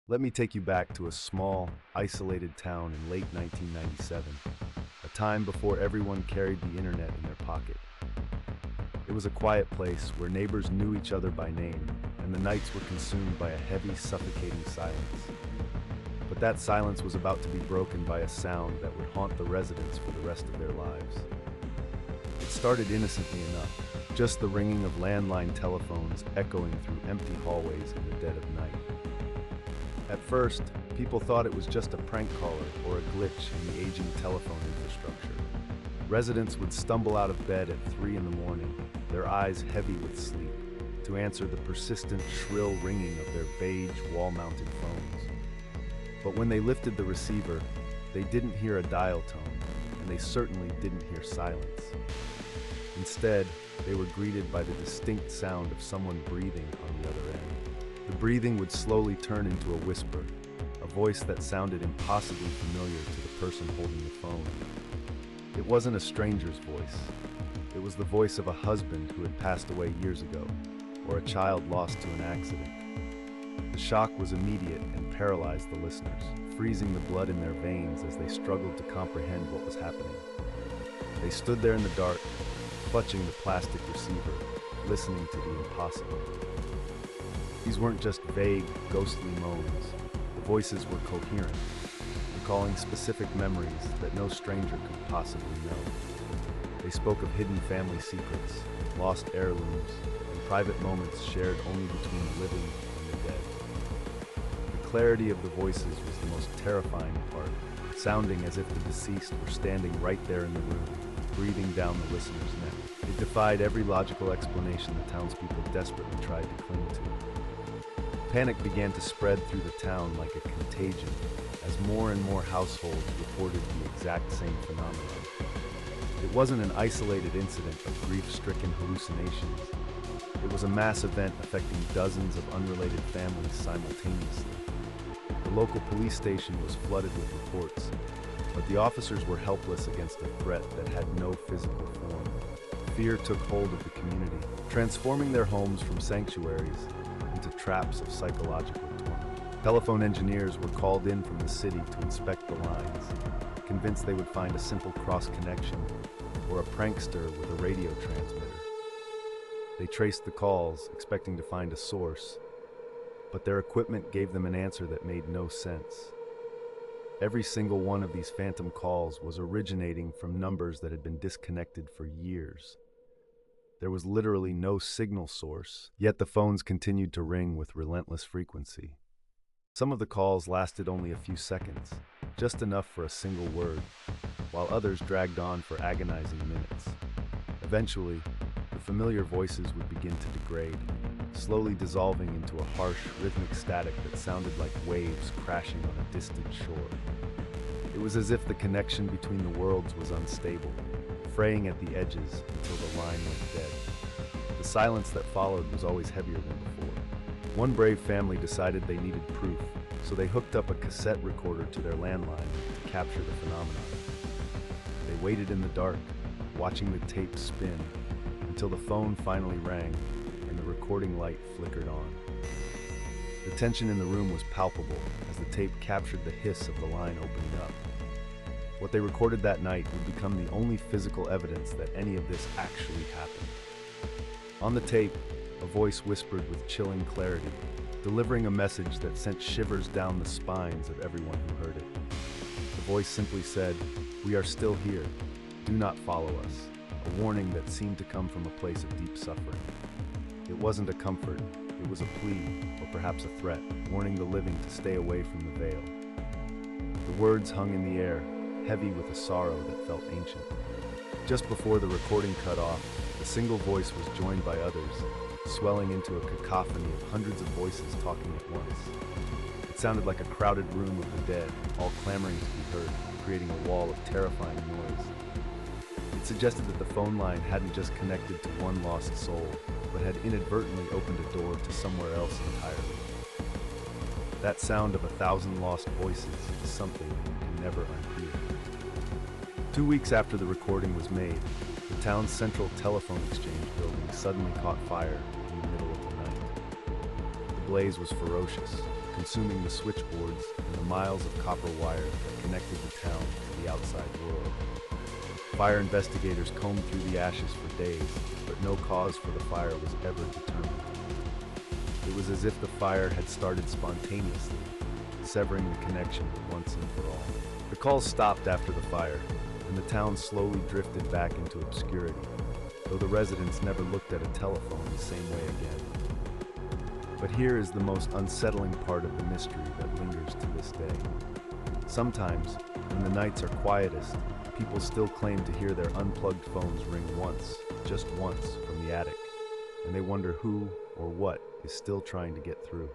Let me take you back to a small, isolated town in late 1997, a time before everyone carried the internet in their pocket. It was a quiet place where neighbors knew each other by name, and the nights were consumed by a heavy, suffocating silence. But that silence was about to be broken by a sound that would haunt the residents for the rest of their lives. It started innocently enough, just the ringing of landline telephones echoing through empty hallways in the dead of night. At first, people thought it was just a prank caller or a glitch in the aging telephone infrastructure. Residents would stumble out of bed at 3 in the morning, their eyes heavy with sleep, to answer the persistent shrill ringing of their beige wall-mounted phones. But when they lifted the receiver, they didn't hear a dial tone, and they certainly didn't hear silence. Instead, they were greeted by the distinct sound of someone breathing on the other end. The breathing would slowly turn into a whisper, a voice that sounded impossibly familiar to the person holding the phone. It wasn't a stranger's voice. It was the voice of a husband who had passed away years ago, or a child lost to an accident. The shock was immediate and paralyzed the listeners, freezing the blood in their veins as they struggled to comprehend what was happening. They stood there in the dark, clutching the plastic receiver, listening to the impossible. These weren't just vague, ghostly moans. The voices were coherent, recalling specific memories that no stranger could possibly know. They spoke of hidden family secrets, lost heirlooms, and private moments shared only between the living and the dead. The clarity of the voices was the most terrifying part, sounding as if the deceased were standing right there in the room, breathing down the listener's neck. It defied every logical explanation the townspeople desperately tried to cling to. Panic began to spread through the town like a contagion, as more and more households reported the exact same phenomenon. It wasn't an isolated incident of grief-stricken hallucinations. It was a mass event affecting dozens of unrelated families simultaneously. The local police station was flooded with reports, but the officers were helpless against a threat that had no physical form. Fear took hold of the community, transforming their homes from sanctuaries into traps of psychological torment. Telephone engineers were called in from the city to inspect the lines, convinced they would find a simple cross-connection or a prankster with a radio transmitter. They traced the calls, expecting to find a source, but their equipment gave them an answer that made no sense. Every single one of these phantom calls was originating from numbers that had been disconnected for years. There was literally no signal source, yet the phones continued to ring with relentless frequency. Some of the calls lasted only a few seconds, just enough for a single word, while others dragged on for agonizing minutes. Eventually, the familiar voices would begin to degrade, slowly dissolving into a harsh, rhythmic static that sounded like waves crashing on a distant shore. It was as if the connection between the worlds was unstable, fraying at the edges until the line went dead. The silence that followed was always heavier than before. One brave family decided they needed proof, so they hooked up a cassette recorder to their landline to capture the phenomenon. They waited in the dark, watching the tape spin, until the phone finally rang and the recording light flickered on. The tension in the room was palpable as the tape captured the hiss of the line opening up. What they recorded that night would become the only physical evidence that any of this actually happened. On the tape, a voice whispered with chilling clarity, delivering a message that sent shivers down the spines of everyone who heard it. The voice simply said, "We are still here. Do not follow us," a warning that seemed to come from a place of deep suffering. It wasn't a comfort, it was a plea, or perhaps a threat, warning the living to stay away from the veil. The words hung in the air, heavy with a sorrow that felt ancient. Just before the recording cut off, a single voice was joined by others, swelling into a cacophony of hundreds of voices talking at once. It sounded like a crowded room of the dead, all clamoring to be heard, creating a wall of terrifying noise. It suggested that the phone line hadn't just connected to one lost soul, but had inadvertently opened a door to somewhere else entirely. That sound of 1,000 lost voices is something you can never unhear. 2 weeks after the recording was made, the town's central telephone exchange building suddenly caught fire in the middle of the night. The blaze was ferocious, consuming the switchboards and the miles of copper wire that connected the town to the outside world. Fire investigators combed through the ashes for days, but no cause for the fire was ever determined. It was as if the fire had started spontaneously, severing the connection once and for all. The calls stopped after the fire, and the town slowly drifted back into obscurity, though the residents never looked at a telephone the same way again. But here is the most unsettling part of the mystery that lingers to this day. Sometimes, when the nights are quietest, people still claim to hear their unplugged phones ring once, just once, from the attic, and they wonder who or what is still trying to get through.